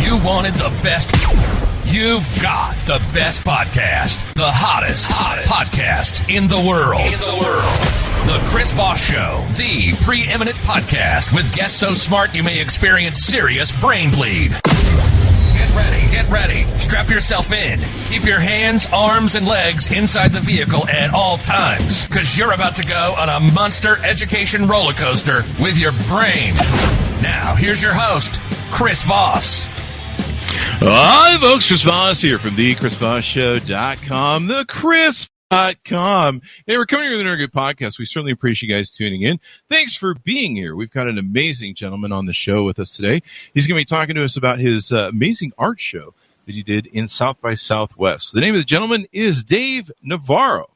You wanted the best. You've got the best podcast. The hottest podcast in the world. The Chris Voss Show, the preeminent podcast with guests so smart you may experience serious brain bleed. Get ready. Strap yourself in. Keep your hands, arms, and legs inside the vehicle at all times, because you're about to go on a monster education roller coaster with your brain. Now, here's your host, Chris Voss. Hi, folks. Chris Voss here from thechrisvossshow.com, thechris.com. Hey, we're coming here with another good podcast. We certainly appreciate you guys tuning in. Thanks for being here. We've got an amazing gentleman on the show with us today. He's going to be talking to us about his amazing art show that he did in South by Southwest. The name of the gentleman is Dave Navarro.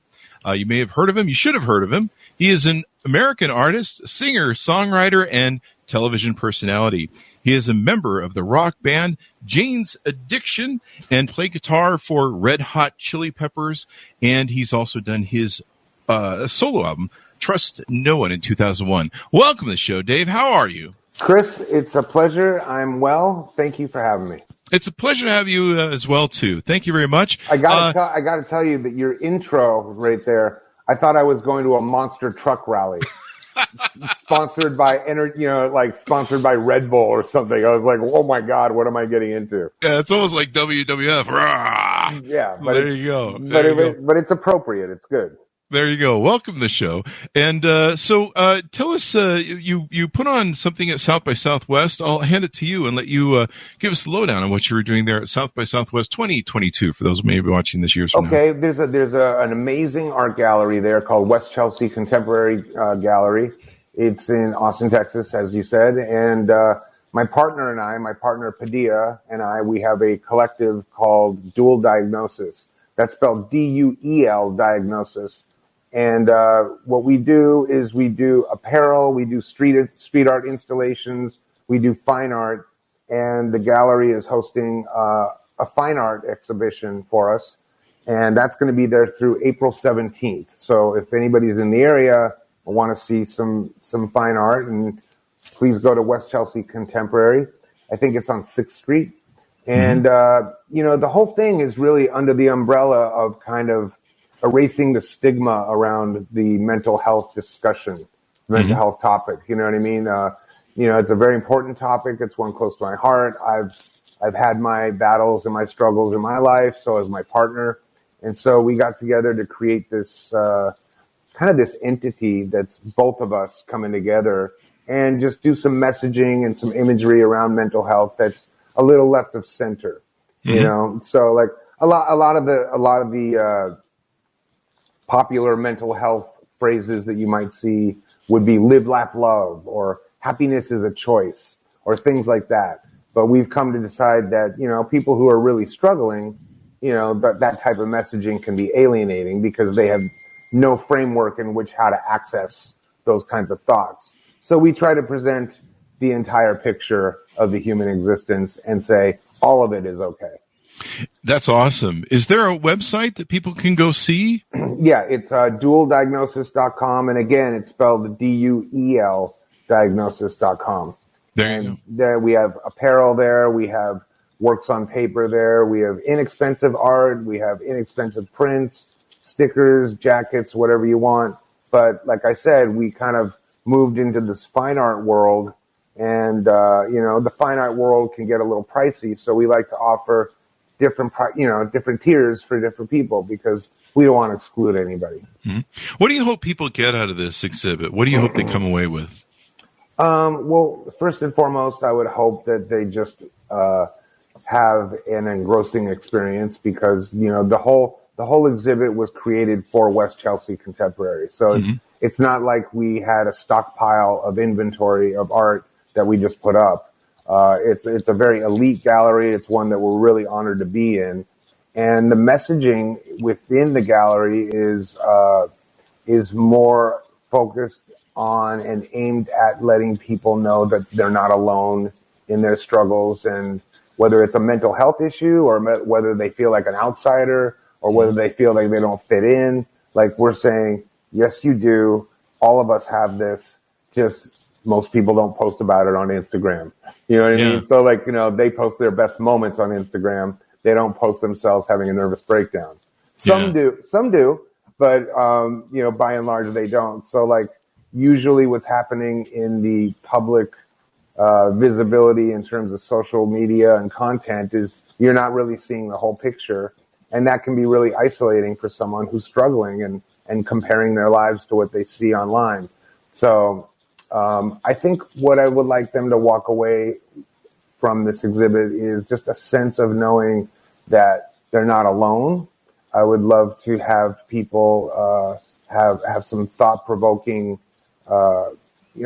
You may have heard of him. You should have heard of him. He is an American artist, singer, songwriter, and television personality. He is a member of the rock band Jane's Addiction and played guitar for Red Hot Chili Peppers. And he's also done his solo album, Trust No One, in 2001. Welcome to the show, Dave. How are you? Chris, it's a pleasure. I'm well. Thank you for having me. It's a pleasure to have you as well, too. Thank you very much. I got to tell you that your intro right there, I thought I was going to a monster truck rally. Sponsored by sponsored by Red Bull or something. I was like, oh my God, what am I getting into? Yeah, it's almost like WWF. Rah! Yeah, but there you go. But it's appropriate. It's good. There you go. Welcome to the show. And so tell us, you put on something at South by Southwest. I'll hand it to you and let you give us the lowdown on what you were doing there at South by Southwest 2022 for those who may be watching this year's from Okay, now. there's an amazing art gallery there called West Chelsea Contemporary Gallery. It's in Austin, Texas, as you said. And my partner Padilla and I, we have a collective called Duel Diagnosis. That's spelled D-U-E-L Diagnosis. And what we do is we do apparel, we do street art installations, we do fine art, and the gallery is hosting a fine art exhibition for us, and that's going to be there through April 17th. So if anybody's in the area or want to see some fine art, and please go to West Chelsea Contemporary. I think it's on 6th Street. And, the whole thing is really under the umbrella of kind of erasing the stigma around the mental health discussion, mental health topic. You know what I mean? It's a very important topic. It's one close to my heart. I've had my battles and my struggles in my life. So has my partner. And so we got together to create this, kind of this entity that's both of us coming together and just do some messaging and some imagery around mental health that's a little left of center, you know? So like a lot of the popular mental health phrases that you might see would be live, laugh, love, or happiness is a choice, or things like that. But we've come to decide that, people who are really struggling, that type of messaging can be alienating because they have no framework in which how to access those kinds of thoughts. So we try to present the entire picture of the human existence and say all of it is okay. That's awesome. Is there a website that people can go see? Yeah, it's dueldiagnosis.com. And again, it's spelled D-U-E-L diagnosis.com. There we have apparel there. We have works on paper there. We have inexpensive art. We have inexpensive prints, stickers, jackets, whatever you want. But like I said, we kind of moved into this fine art world. And, the fine art world can get a little pricey. So we like to offer different tiers for different people because we don't want to exclude anybody. Mm-hmm. What do you hope people get out of this exhibit? What do you hope they come away with? Well, first and foremost, I would hope that they just have an engrossing experience because, the whole exhibit was created for West Chelsea Contemporary. So it's not like we had a stockpile of inventory of art that we just put up. It's a very elite gallery. It's one that we're really honored to be in. And the messaging within the gallery is more focused on and aimed at letting people know that they're not alone in their struggles, and whether it's a mental health issue or whether they feel like an outsider or whether they feel like they don't fit in, like we're saying, yes, you do. All of us have this. Just most people don't post about it on Instagram. You know what I mean? So like, they post their best moments on Instagram. They don't post themselves having a nervous breakdown. Some do, but, by and large, they don't. So like, usually what's happening in the public, visibility in terms of social media and content is you're not really seeing the whole picture. And that can be really isolating for someone who's struggling and comparing their lives to what they see online. So, I think what I would like them to walk away from this exhibit is just a sense of knowing that they're not alone. I would love to have people have some thought-provoking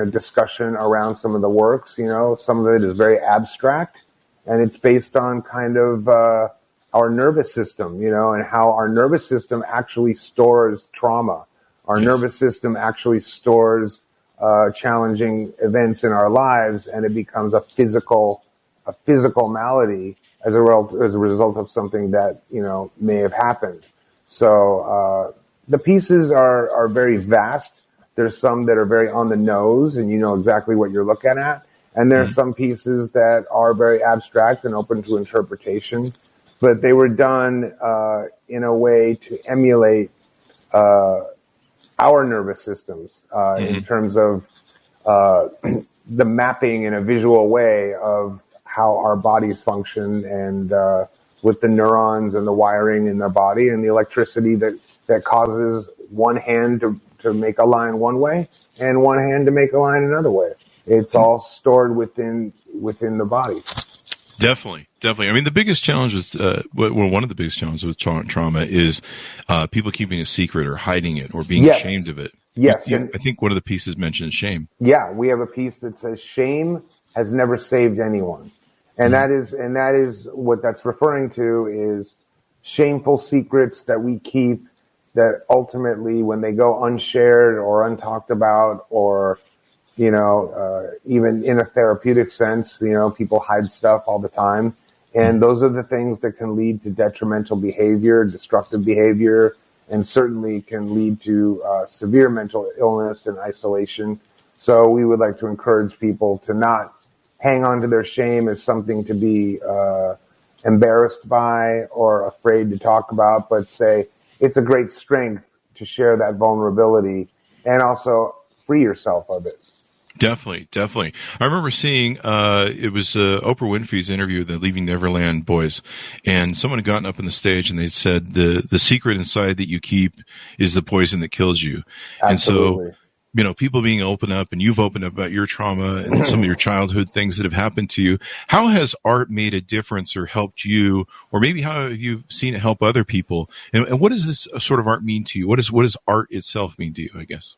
discussion around some of the works. Some of it is very abstract, and it's based on kind of our nervous system, and how our nervous system actually stores trauma. Our nervous system actually stores challenging events in our lives, and it becomes a physical malady as a result of something that may have happened. So the pieces are very vast. There's some that are very on the nose, and you know exactly what you're looking at. And there are some pieces that are very abstract and open to interpretation, but they were done in a way to emulate our nervous systems in terms of the mapping in a visual way of how our bodies function, and with the neurons and the wiring in the body and the electricity that causes one hand to make a line one way and one hand to make a line another way. It's all stored within the body. Definitely. I mean, the biggest challenge with, one of the biggest challenges with trauma is people keeping a secret or hiding it or being ashamed of it. Yes. I think one of the pieces mentions shame. Yeah, we have a piece that says shame has never saved anyone. And that is what that's referring to is shameful secrets that we keep that ultimately when they go unshared or untalked about or, even in a therapeutic sense, people hide stuff all the time. And those are the things that can lead to detrimental behavior, destructive behavior, and certainly can lead to severe mental illness and isolation. So we would like to encourage people to not hang on to their shame as something to be embarrassed by or afraid to talk about, but say it's a great strength to share that vulnerability and also free yourself of it. Definitely. I remember seeing, it was Oprah Winfrey's interview with the Leaving Neverland boys, and someone had gotten up on the stage and they said the secret inside that you keep is the poison that kills you. Absolutely. And so, people being open up, and you've opened up about your trauma and some of your childhood things that have happened to you. How has art made a difference or helped you, or maybe how have you seen it help other people? And what does this sort of art mean to you? What does art itself mean to you, I guess?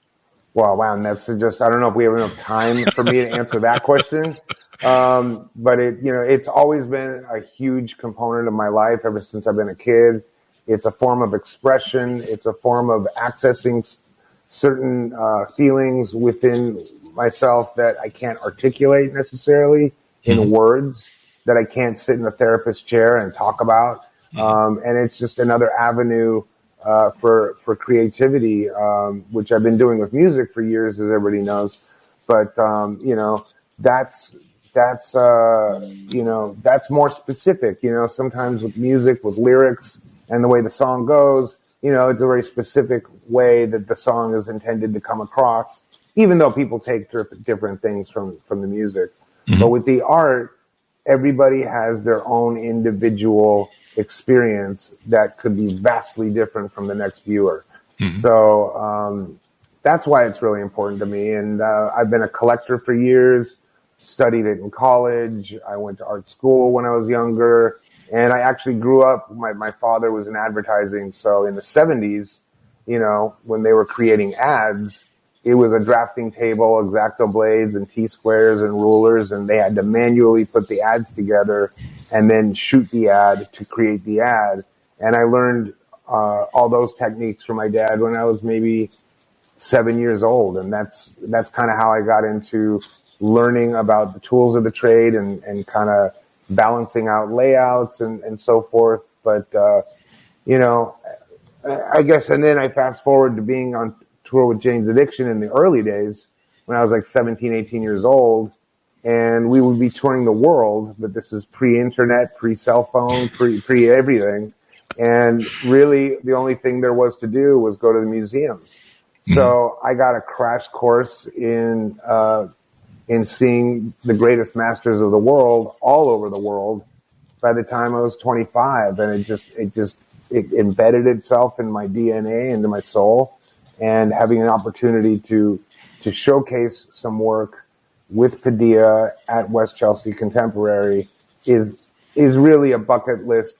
Wow, and that's just, I don't know if we have enough time for me to answer that question. But it's always been a huge component of my life ever since I've been a kid. It's a form of expression. It's a form of accessing certain feelings within myself that I can't articulate necessarily in words, that I can't sit in a therapist chair and talk about. And it's just another avenue for creativity, which I've been doing with music for years, as everybody knows. But that's more specific. Sometimes with music, with lyrics and the way the song goes, it's a very specific way that the song is intended to come across, even though people take different things from the music. But with the art, everybody has their own individual experience that could be vastly different from the next viewer. So that's why it's really important to me. And I've been a collector for years, studied it in college. I went to art school when I was younger. And I actually grew up, my father was in advertising. So in the 70s, when they were creating ads, it was a drafting table, X-Acto blades and T-squares and rulers, and they had to manually put the ads together and then shoot the ad to create the ad. And I learned all those techniques from my dad when I was maybe 7 years old. And that's kind of how I got into learning about the tools of the trade and kind of balancing out layouts and so forth. But, I guess, and then I fast forward to being on tour with Jane's Addiction in the early days. when I was like 17, 18 years old. And we would be touring the world, but this is pre-internet, pre-cell phone, pre-everything. And really, the only thing there was to do was go to the museums. So I got a crash course in seeing the greatest masters of the world all over the world by the time I was 25. And it embedded itself in my DNA, into my soul. And having an opportunity to showcase some work with Padilla at West Chelsea Contemporary is really a bucket list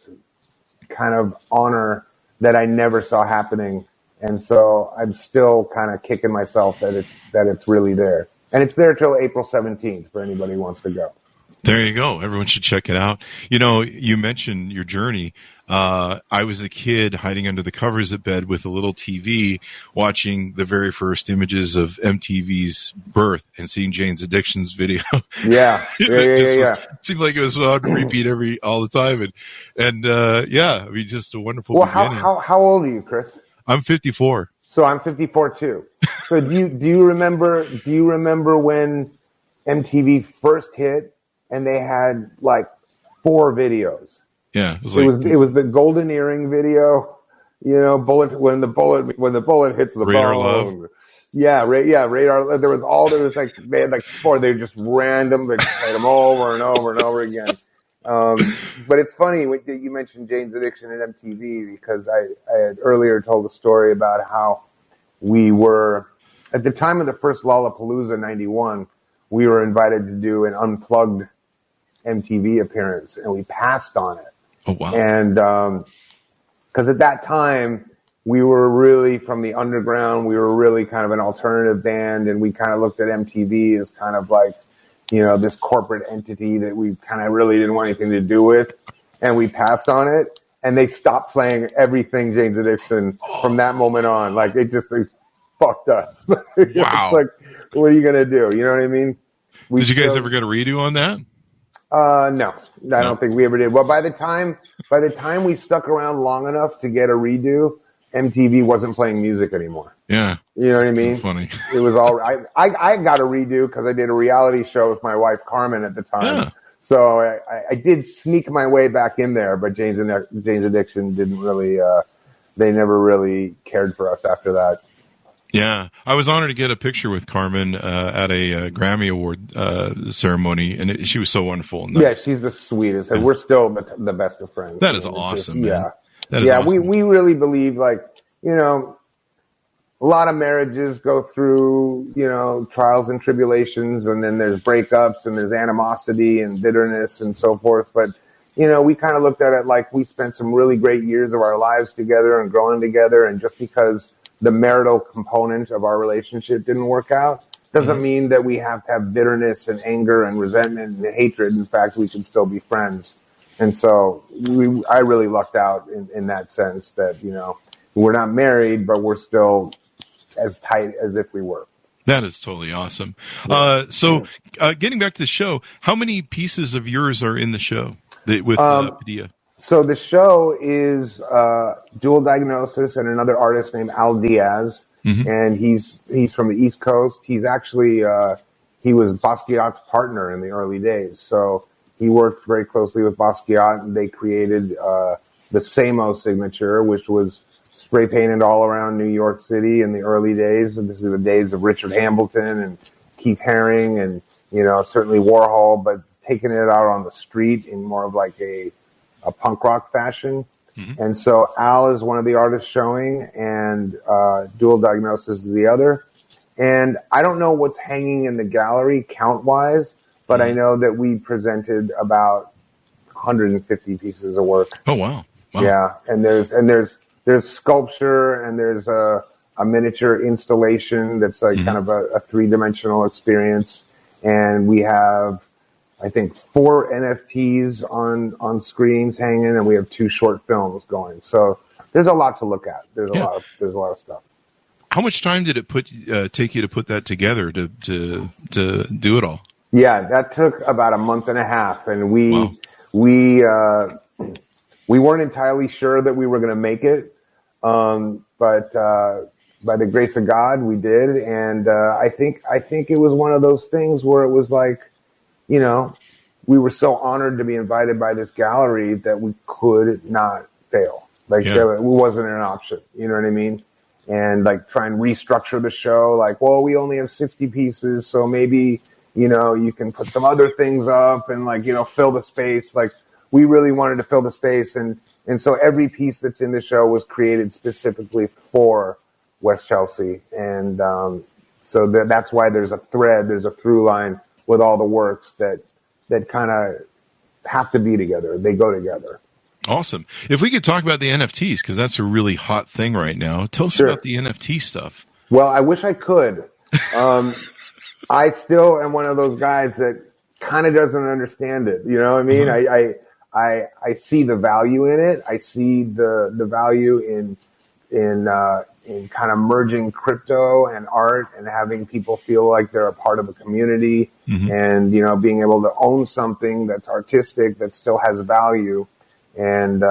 kind of honor that I never saw happening. And so I'm still kind of kicking myself that it's really there. And it's there till April 17th for anybody who wants to go. There you go. Everyone should check it out. You know, you mentioned your journey. I was a kid hiding under the covers of bed with a little TV, watching the very first images of MTV's birth and seeing Jane's Addiction's video. Yeah. It seemed like it was on repeat all the time. And I mean, just a wonderful beginning. How old are you, Chris? I'm 54. So I'm 54 too. So do you remember when MTV first hit and they had like 4 videos? Yeah, it was the golden earring video, you know, when the bullet hits the Radar bone. Love. Radar. There was like they had like 4. They just random. They played them over and over and over again. But it's funny when you mentioned Jane's Addiction and MTV, because I had earlier told a story about how we were at the time of the first Lollapalooza '91. We were invited to do an unplugged MTV appearance, and we passed on it. Oh, wow. And because at that time, we were really from the underground. We were really kind of an alternative band, and we kind of looked at MTV as kind of like, you know, this corporate entity that we kind of really didn't want anything to do with. And we passed on it, and they stopped playing everything Jane's Addiction from that moment on. Like, they fucked us. Wow. It's like, what are you going to do? You know what I mean? Did you guys ever get a redo on that? No, I don't think we ever did. Well, by the time we stuck around long enough to get a redo, MTV wasn't playing music anymore. Yeah. You know what I mean? Funny. It was all right. I got a redo because I did a reality show with my wife Carmen at the time. Yeah. So I did sneak my way back in there, but Jane's Addiction didn't really, they never really cared for us after that. Yeah, I was honored to get a picture with Carmen at a Grammy Award ceremony, and she was so wonderful. Yeah, she's the sweetest, and we're still the best of friends. That is awesome, man. Yeah, that is awesome. We really believe, like, you know, a lot of marriages go through, you know, trials and tribulations, and then there's breakups, and there's animosity and bitterness and so forth. But, you know, we kind of looked at it like we spent some really great years of our lives together and growing together, and just because the marital component of our relationship didn't work out doesn't mean that we have to have bitterness and anger and resentment and hatred. In fact, we can still be friends. And so I really lucked out in that sense that, you know, we're not married, but we're still as tight as if we were. That is totally awesome. Yeah. Getting back to the show, how many pieces of yours are in the show with Padilla? So the show is Dual Diagnosis and another artist named Al Diaz, and he's from the East Coast. He's actually he was Basquiat's partner in the early days, so he worked very closely with Basquiat, and they created the Samo signature, which was spray painted all around New York City in the early days. And this is the days of Richard Hambleton and Keith Haring, and, you know, certainly Warhol, but taking it out on the street in more of like a punk rock fashion. And so Al is one of the artists showing, and Dual Diagnosis is the other. And I don't know what's hanging in the gallery count-wise, but I know that we presented about 150 pieces of work. Oh, wow. Yeah, and there's sculpture, and there's a miniature installation that's like kind of a 3-dimensional experience. And we have, I think, 4 NFTs on screens hanging, and we have 2 short films going. So there's a lot to look at. There's a lot of stuff. How much time did it take you to put that together to do it all? Yeah, that took about a month and a half, and we weren't entirely sure that we were going to make it, but by the grace of God, we did. And I think it was one of those things where it was like, you know, we were so honored to be invited by this gallery that we could not fail. Like, it wasn't an option. You know what I mean? And like try and restructure the show. Like, well, we only have 60 pieces, so maybe, you know, you can put some other things up and like, you know, fill the space. Like, we really wanted to fill the space. And so every piece that's in the show was created specifically for West Chelsea. And so that's why there's a through line with all the works that kind of have to be together. They go together. Awesome. If we could talk about the NFTs, because that's a really hot thing right now. Tell us about the NFT stuff. Well, I wish I could. I still am one of those guys that kind of doesn't understand it. You know what I mean? Mm-hmm. I see the value in it. I see the value in kind of merging crypto and art and having people feel like they're a part of a community, mm-hmm. and, you know, being able to own something that's artistic that still has value. And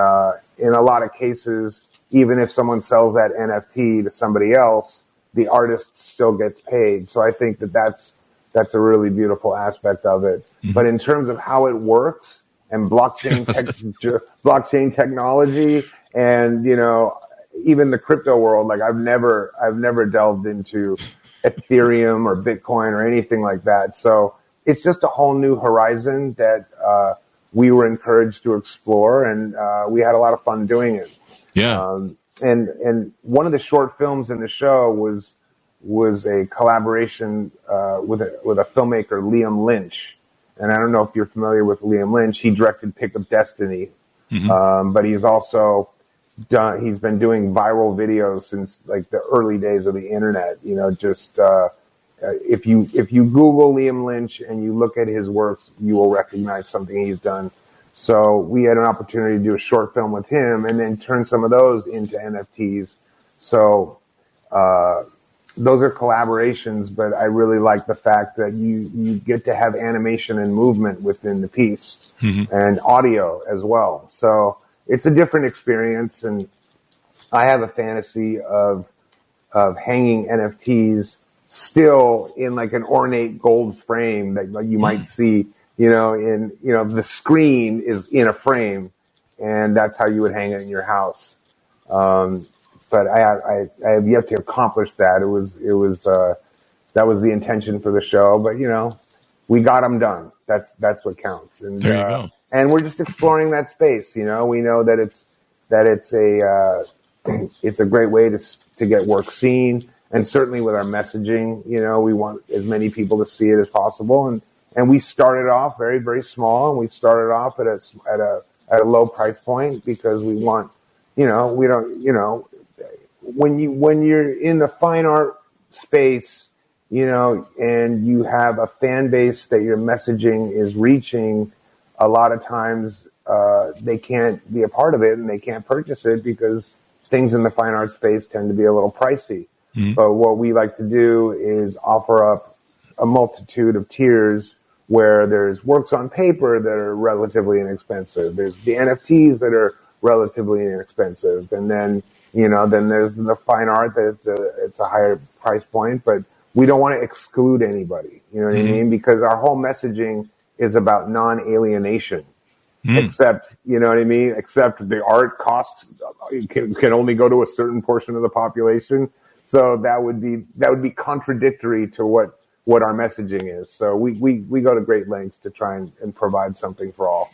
in a lot of cases, even if someone sells that NFT to somebody else, the artist still gets paid. So I think that's a really beautiful aspect of it. Mm-hmm. But in terms of how it works and blockchain technology and, you know, even the crypto world, like I've never delved into Ethereum or Bitcoin or anything like that. So it's just a whole new horizon that we were encouraged to explore, and we had a lot of fun doing it. Yeah. And one of the short films in the show was a collaboration with a filmmaker, Liam Lynch. And I don't know if you're familiar with Liam Lynch. He directed Pick Up Destiny, mm-hmm. But he's been doing viral videos since like the early days of the internet. You know, just if you Google Liam Lynch and you look at his works, you will recognize something he's done. So we had an opportunity to do a short film with him and then turn some of those into NFTs. So those are collaborations, but I really like the fact that you get to have animation and movement within the piece, mm-hmm. and audio as well. So it's a different experience, and I have a fantasy of hanging NFTs still in like an ornate gold frame that like you might see, you know, the screen is in a frame, and that's how you would hang it in your house. But I have yet to accomplish that. That was the intention for the show, but you know, we got them done. That's what counts. And there you go. And we're just exploring that space. You know, we know that it's a great way to get work seen. And certainly with our messaging, you know, we want as many people to see it as possible. And we started off very, very small, and we started off at a low price point because we want, you know, we don't, you know, when you're in the fine art space, you know, and you have a fan base that your messaging is reaching, a lot of times they can't be a part of it and they can't purchase it because things in the fine art space tend to be a little pricey. Mm-hmm. But what we like to do is offer up a multitude of tiers where there's works on paper that are relatively inexpensive. There's the NFTs that are relatively inexpensive. And then, you know, then there's the fine art that it's a higher price point, but we don't want to exclude anybody. You know what mm-hmm. I mean? Because our whole messaging is about non-alienation. Except, you know what I mean? Except the art costs can only go to a certain portion of the population. So that would be contradictory to what our messaging is. So we go to great lengths to try and provide something for all.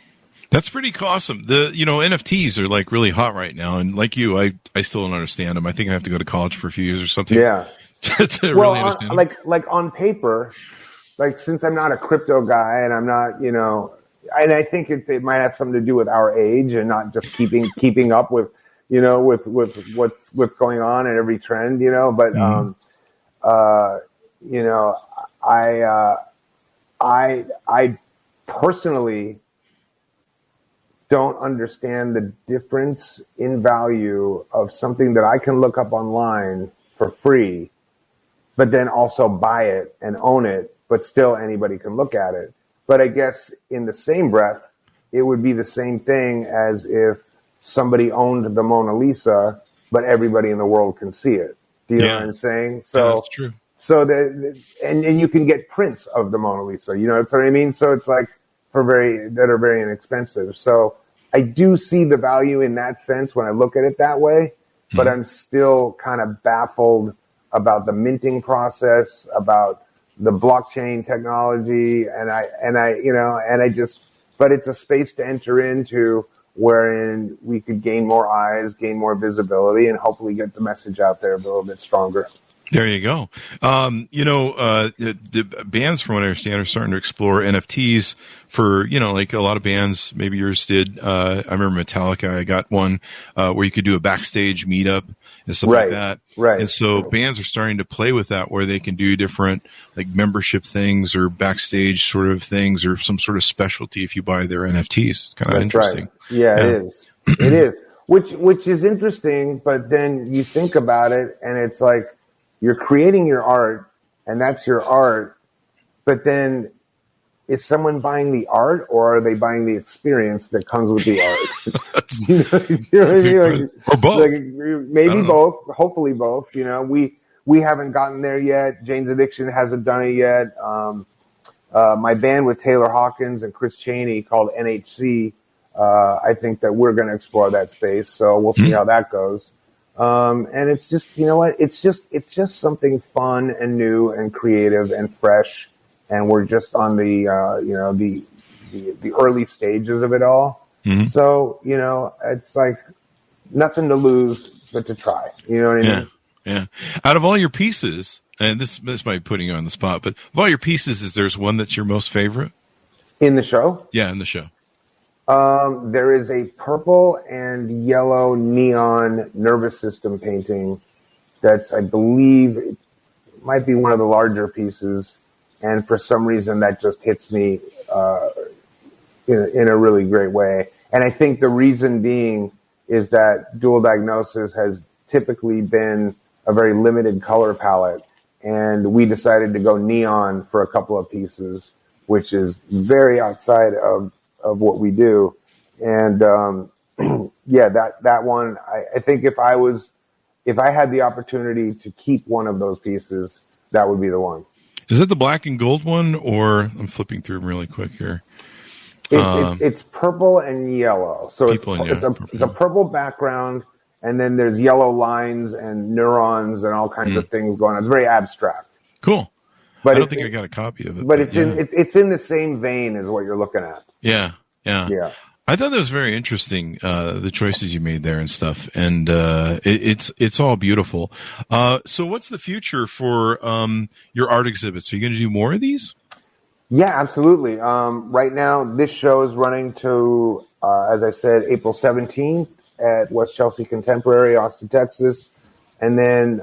That's pretty awesome. NFTs are like really hot right now. And like you, I still don't understand them. I think I have to go to college for a few years or something. Yeah. to really understand them. Like on paper, like since I'm not a crypto guy and I'm not, you know, and I think it might have something to do with our age and not just keeping up with, you know, with what's going on and every trend, you know, but, you know, I personally don't understand the difference in value of something that I can look up online for free, but then also buy it and own it, but still anybody can look at it. But I guess in the same breath, it would be the same thing as if somebody owned the Mona Lisa, but everybody in the world can see it. Do you know what I'm saying? So, yeah, that's true. So and you can get prints of the Mona Lisa. You know what I mean? So it's like that are very inexpensive. So I do see the value in that sense when I look at it that way, but I'm still kind of baffled about the minting process, about the blockchain technology, but it's a space to enter into wherein we could gain more eyes, gain more visibility, and hopefully get the message out there a little bit stronger. There you go. The bands, from what I understand, are starting to explore NFTs for, like a lot of bands, maybe yours did. I remember Metallica, I got one, where you could do a backstage meetup and stuff like that. Right. And so bands are starting to play with that, where they can do different, like, membership things or backstage sort of things, or some sort of specialty if you buy their NFTs. It's kind of interesting. Right. Yeah, it is. It is. Which is interesting, but then you think about it and it's like, you're creating your art, and that's your art, but then is someone buying the art, or are they buying the experience that comes with the art? you know what I mean? Or both. Maybe both, hopefully both. We haven't gotten there yet. Jane's Addiction hasn't done it yet. My band with Taylor Hawkins and Chris Chaney called NHC, I think that we're going to explore that space, so we'll see how that goes. And it's just, it's just something fun and new and creative and fresh. And we're just on the early stages of it all. Mm-hmm. So, it's like nothing to lose but to try. You know what I mean? Yeah. Out of all your pieces, and this might be putting you on the spot, but of all your pieces, is there's one that's your most favorite? In the show? Yeah, in the show. There is a purple and yellow neon nervous system painting that's, I believe, it might be one of the larger pieces, and for some reason that just hits me in a really great way. And I think the reason being is that Dual Diagnosis has typically been a very limited color palette, and we decided to go neon for a couple of pieces, which is very outside of what we do. And, that one, I think if I had the opportunity to keep one of those pieces, that would be the one. Is that the black and gold one, or I'm flipping through them really quick here? It's purple and yellow. So it's a purple background, and then there's yellow lines and neurons and all kinds of things going on. It's very abstract. Cool. But I don't think I got a copy of it. But it's in the same vein as what you're looking at. Yeah. I thought that was very interesting, the choices you made there and stuff, and it's all beautiful. So what's the future for your art exhibits? Are you going to do more of these? Yeah, absolutely. Right now, this show is running to, as I said, April 17th at West Chelsea Contemporary, Austin, Texas. And then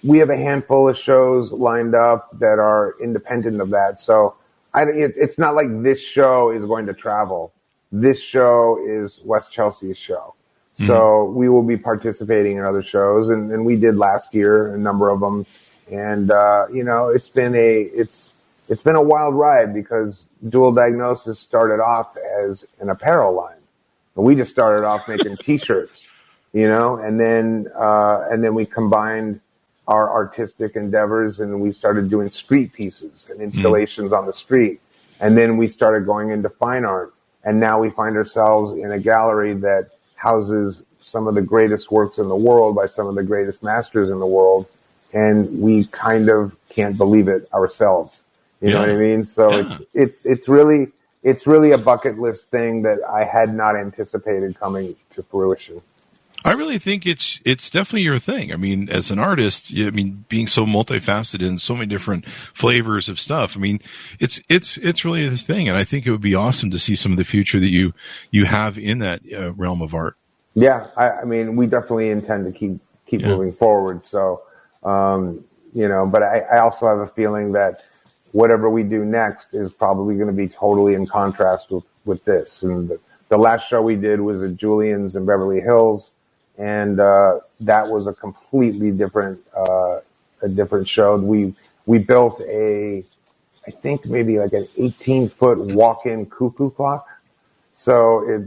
we have a handful of shows lined up that are independent of that. So it's not like this show is going to travel. This show is West Chelsea's show. Mm-hmm. So we will be participating in other shows, and we did last year, a number of them. And, it's been a wild ride, because Dual Diagnosis started off as an apparel line. And we just started off making t-shirts, and then we combined our artistic endeavors, and we started doing street pieces and installations on the street. And then we started going into fine art. And now we find ourselves in a gallery that houses some of the greatest works in the world by some of the greatest masters in the world. And we kind of can't believe it ourselves. You know what I mean? So it's really a bucket list thing that I had not anticipated coming to fruition. I really think it's definitely your thing. I mean, as an artist, being so multifaceted and so many different flavors of stuff. I mean, it's really the thing, and I think it would be awesome to see some of the future that you have in that realm of art. Yeah, I mean, we definitely intend to keep moving forward. So, but I also have a feeling that whatever we do next is probably going to be totally in contrast with this. And the last show we did was at Julian's in Beverly Hills. And that was a completely different show. We built I think maybe like an 18-foot walk-in cuckoo clock. So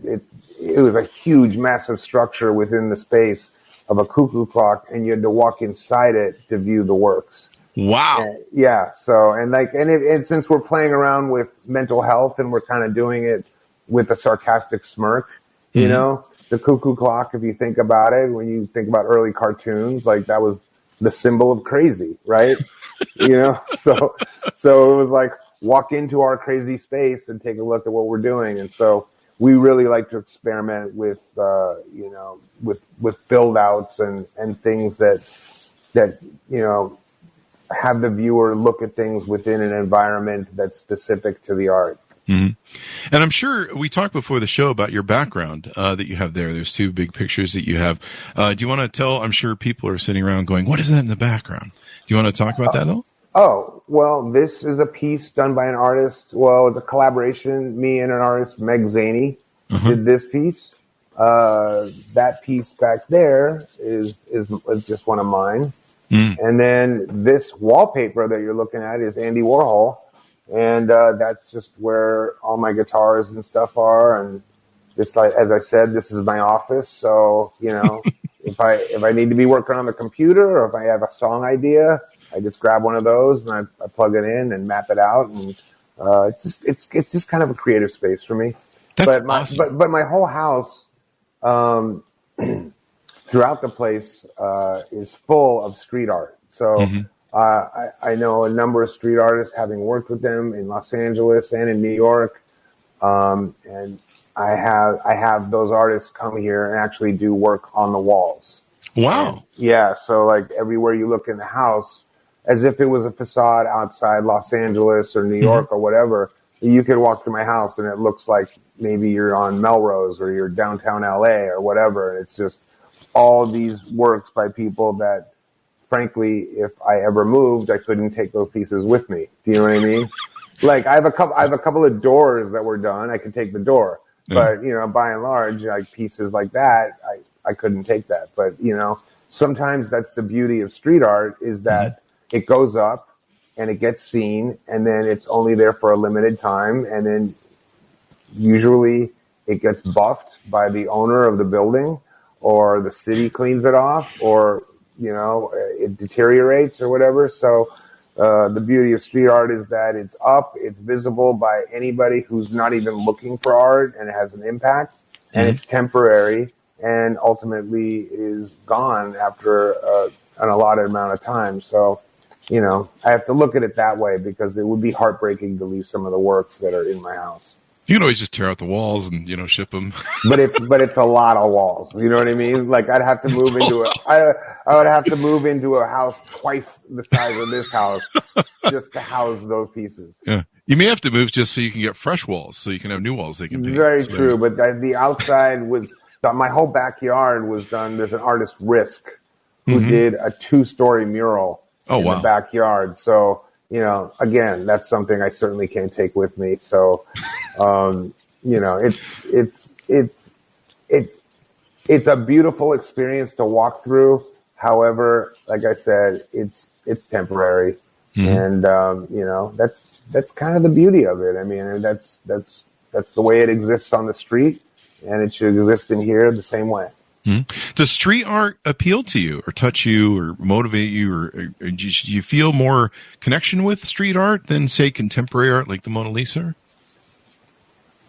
it was a huge, massive structure within the space of a cuckoo clock, and you had to walk inside it to view the works. Wow. Yeah. So, and since we're playing around with mental health and we're kind of doing it with a sarcastic smirk, you know, the cuckoo clock, if you think about it, when you think about early cartoons, like that was the symbol of crazy, right? You know, so it was like walk into our crazy space and take a look at what we're doing. And so we really like to experiment with, you know, with build outs and things that, you know, have the viewer look at things within an environment that's specific to the art. Mm-hmm. And I'm sure we talked before the show about your background that you have there. There's two big pictures that you have. Do you want to tell? I'm sure people are sitting around going, "What is that in the background?" Do you want to talk about that at all? Oh, well, this is a piece done by an artist. Well, it's a collaboration. Me and an artist, Meg Zaney, did this piece. That piece back there is just one of mine. And then this wallpaper that you're looking at is Andy Warhol. And that's just where all my guitars and stuff are. And just like, as I said, this is my office. So, you know, if I need to be working on the computer or if I have a song idea, I just grab one of those and I plug it in and map it out. And it's just kind of a creative space for me. That's awesome. But my whole house, throughout the place, is full of street art. So, I know a number of street artists, having worked with them in Los Angeles and in New York. And I have those artists come here and actually do work on the walls. Wow. And, yeah. So like everywhere you look in the house, as if it was a facade outside Los Angeles or New York or whatever, you could walk through my house and it looks like maybe you're on Melrose or you're downtown LA or whatever. And it's just all these works by people that, frankly, if I ever moved, I couldn't take those pieces with me. Do you know what I mean? Like I have a couple of doors that were done. I could take the door, but you know, by and large, like pieces like that, I couldn't take that. But you know, sometimes that's the beauty of street art is that it goes up and it gets seen, and then it's only there for a limited time, and then usually it gets buffed by the owner of the building, or the city cleans it off, or you know, it deteriorates or whatever. So the beauty of street art is that it's up, it's visible by anybody who's not even looking for art, and it has an impact, and it's temporary, and ultimately is gone after an allotted amount of time. So, you know, I have to look at it that way because it would be heartbreaking to leave some of the works that are in my house. You can always just tear out the walls and, you know, ship them. But it's a lot of walls. You know what I mean? Like I'd have to move into I would have to move into a house twice the size of this house just to house those pieces. Yeah. You may have to move just so you can get fresh walls, so you can have new walls they can paint. Very true. But the outside was, my whole backyard was done. There's an artist, Risk, who did a 2-story mural in the backyard. So, you know, again, that's something I certainly can't take with me. So, you know, it's a beautiful experience to walk through. However, like I said, it's temporary, and you know, that's kind of the beauty of it. I mean, that's the way it exists on the street, and it should exist in here the same way. Does street art appeal to you or touch you or motivate you, or do you feel more connection with street art than, say, contemporary art like the Mona Lisa?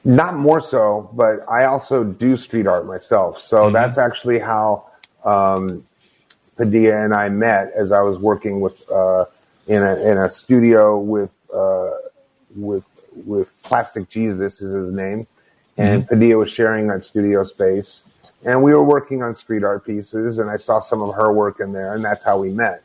Not more so, but I also do street art myself. So that's actually how Padilla and I met, as I was working with in a studio with Plastic Jesus is his name, and Padilla was sharing that studio space. And we were working on street art pieces, and I saw some of her work in there, and that's how we met.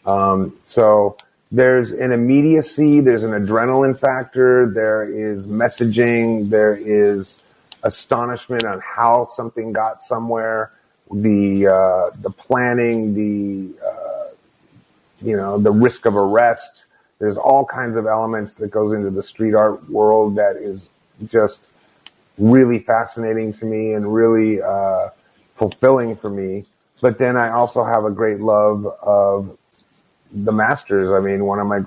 So there's an immediacy, there's an adrenaline factor, there is messaging, there is astonishment on how something got somewhere, the planning, you know, the risk of arrest. There's all kinds of elements that goes into the street art world that is just really fascinating to me and really fulfilling for me. But then I also have a great love of the masters. I mean, one of my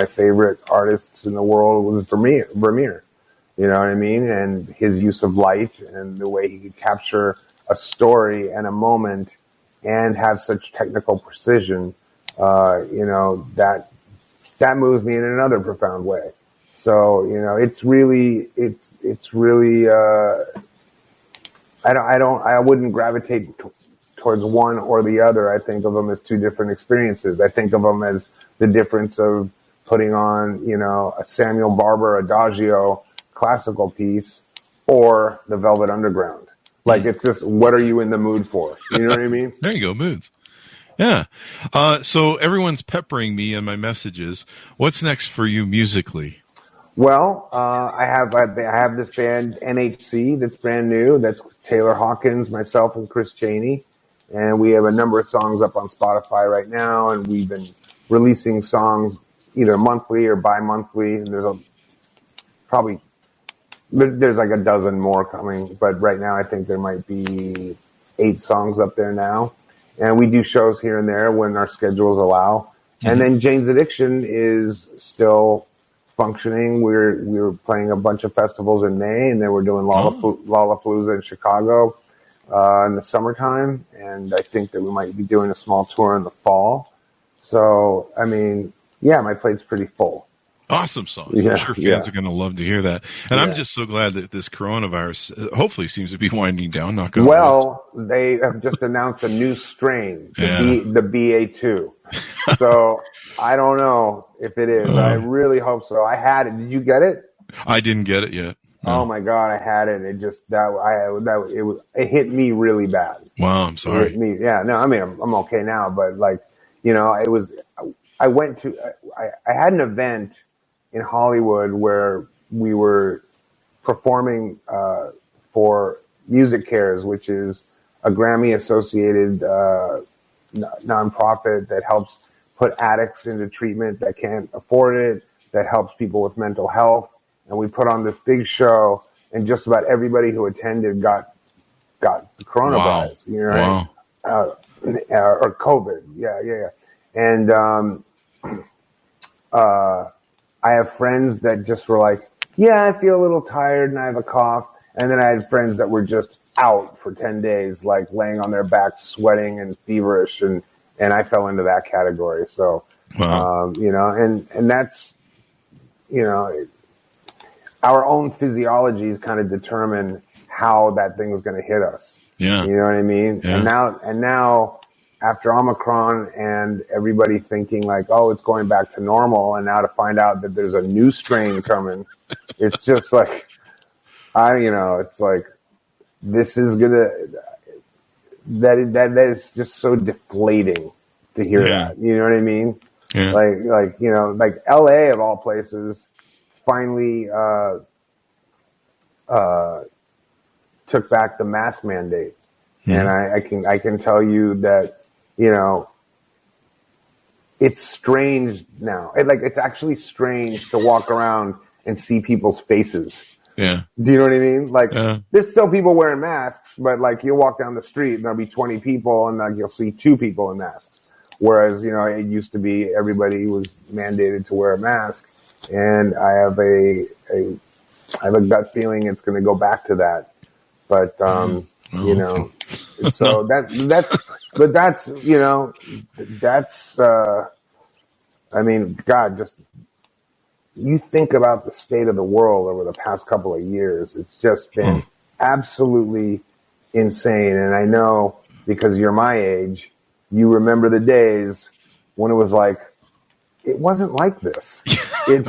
favorite artists in the world was Vermeer. You know what I mean? And his use of light and the way he could capture a story and a moment and have such technical precision, that moves me in another profound way. So, it's really, I wouldn't gravitate towards one or the other. I think of them as two different experiences. I think of them as the difference of putting on, a Samuel Barber Adagio classical piece or the Velvet Underground. Like, it's just, what are you in the mood for? You know what I mean? There you go, moods. Yeah. So everyone's peppering me in my messages. What's next for you musically? Well, I have this band NHC that's brand new. That's Taylor Hawkins, myself, and Chris Cheney, and we have a number of songs up on Spotify right now. And we've been releasing songs either monthly or bi-monthly. And there's like a dozen more coming, but right now I think there might be 8 songs up there now. And we do shows here and there when our schedules allow. Mm-hmm. And then Jane's Addiction is still functioning. We're playing a bunch of festivals in May, and then we're doing Lollapalooza in Chicago in the summertime. And I think that we might be doing a small tour in the fall. So, I mean, yeah, my plate's pretty full. Awesome songs. I'm sure fans are going to love to hear that. And I'm just so glad that this coronavirus hopefully seems to be winding down. Well, they have just announced a new strain, the BA2. So I don't know if it is. I really hope so. I had it. Did you get it? I didn't get it yet. No. Oh my God, I had it. It just it hit me really bad. Wow, I'm sorry. It hit me. Yeah, no, I mean I'm okay now, but like, it was. I had an event in Hollywood where we were performing for Music Cares, which is a Grammy-associated nonprofit that helps put addicts into treatment that can't afford it, that helps people with mental health. And we put on this big show, and just about everybody who attended got the coronavirus. Wow. Or COVID. Yeah. And I have friends that just were like, yeah, I feel a little tired and I have a cough. And then I had friends that were just out for 10 days, like laying on their backs, sweating and feverish. And I fell into that category. So, and that's, our own physiologies kind of determine how that thing is going to hit us. Yeah. You know what I mean? Yeah. And now after Omicron and everybody thinking like, oh, it's going back to normal, and now to find out that there's a new strain coming, it's just like, it's like, this is gonna, that is just so deflating to hear that. You know what I mean? Yeah. Like LA of all places finally, took back the mask mandate. And I can tell you that, it's strange now. It's actually strange to walk around and see people's faces. Yeah. Do you know what I mean? There's still people wearing masks, but you'll walk down the street and there'll be 20 people and you'll see 2 people in masks. Whereas, it used to be everybody was mandated to wear a mask. And I have a gut feeling it's going to go back to that. But, so I mean, God, just, you think about the state of the world over the past couple of years. It's just been absolutely insane. And I know, because you're my age, you remember the days when it was like, it wasn't like this. It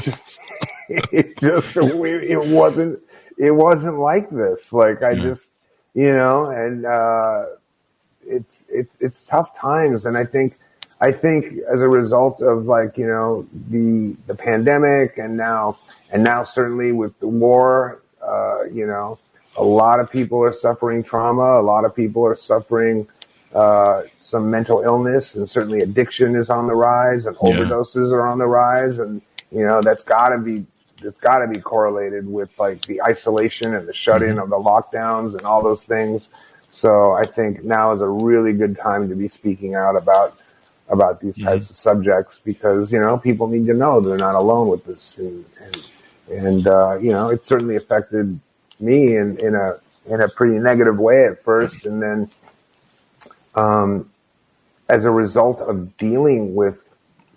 wasn't like this. It's tough times. And I think as a result of the pandemic and now certainly with the war, a lot of people are suffering trauma. A lot of people are suffering some mental illness, and certainly addiction is on the rise, and overdoses are on the rise. And, that's gotta be correlated with the isolation and the shut-in of the lockdowns and all those things. So I think now is a really good time to be speaking out about these types of subjects, because, people need to know they're not alone with this. And it certainly affected me in a pretty negative way at first. And then, as a result of dealing with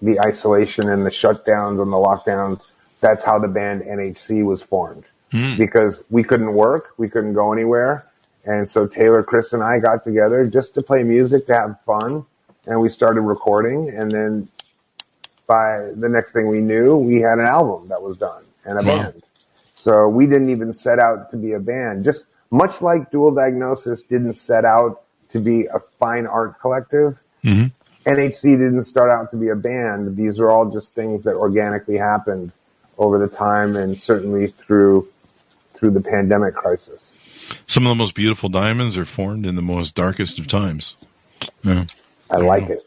the isolation and the shutdowns and the lockdowns, that's how the band NHC was formed. Because we couldn't work, we couldn't go anywhere. And so Taylor, Chris, and I got together just to play music, to have fun. And we started recording. And then by the next thing we knew, we had an album that was done and a band. So we didn't even set out to be a band. Just much like Dual Diagnosis didn't set out to be a fine art collective, NHC didn't start out to be a band. These are all just things that organically happened over the time and certainly through the pandemic crisis. Some of the most beautiful diamonds are formed in the most darkest of times. Yeah. I like it.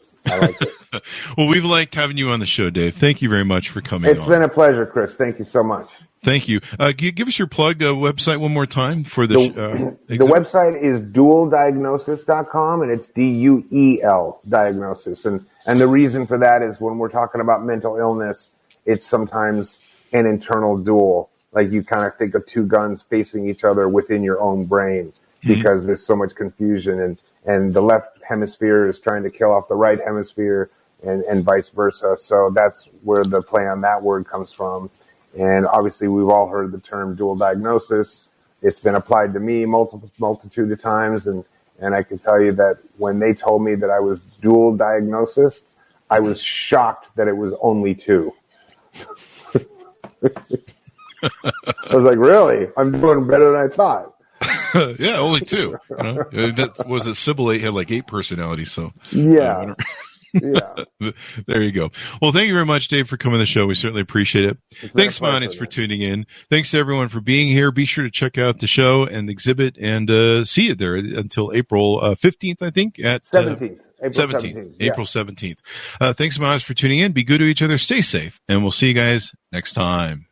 Well, we've liked having you on the show, Dave. Thank you very much for coming on. It's been a pleasure, Chris. Thank you so much. Thank you. Give us your plug website one more time for the website is dueldiagnosis.com, and it's DUEL diagnosis. And the reason for that is when we're talking about mental illness, it's sometimes an internal duel. Like you kind of think of two guns facing each other within your own brain because there's so much confusion, and the left hemisphere is trying to kill off the right hemisphere and vice versa. So that's where the play on that word comes from. And obviously we've all heard the term dual diagnosis. It's been applied to me multitude of times. And I can tell you that when they told me that I was dual diagnosis, I was shocked that it was only two. I was like, really? I'm doing better than I thought. Yeah, only two. That was a Sybil 8 had like 8 personalities. So yeah. Yeah. There you go. Well, thank you very much, Dave, for coming to the show. We certainly appreciate it. Thanks, Monix, for tuning in. Thanks to everyone for being here. Be sure to check out the show and the exhibit and see it there until April 15th, I think, at 17th. April 17th. April 17th. Thanks, Monix, for tuning in. Be good to each other. Stay safe. And we'll see you guys next time.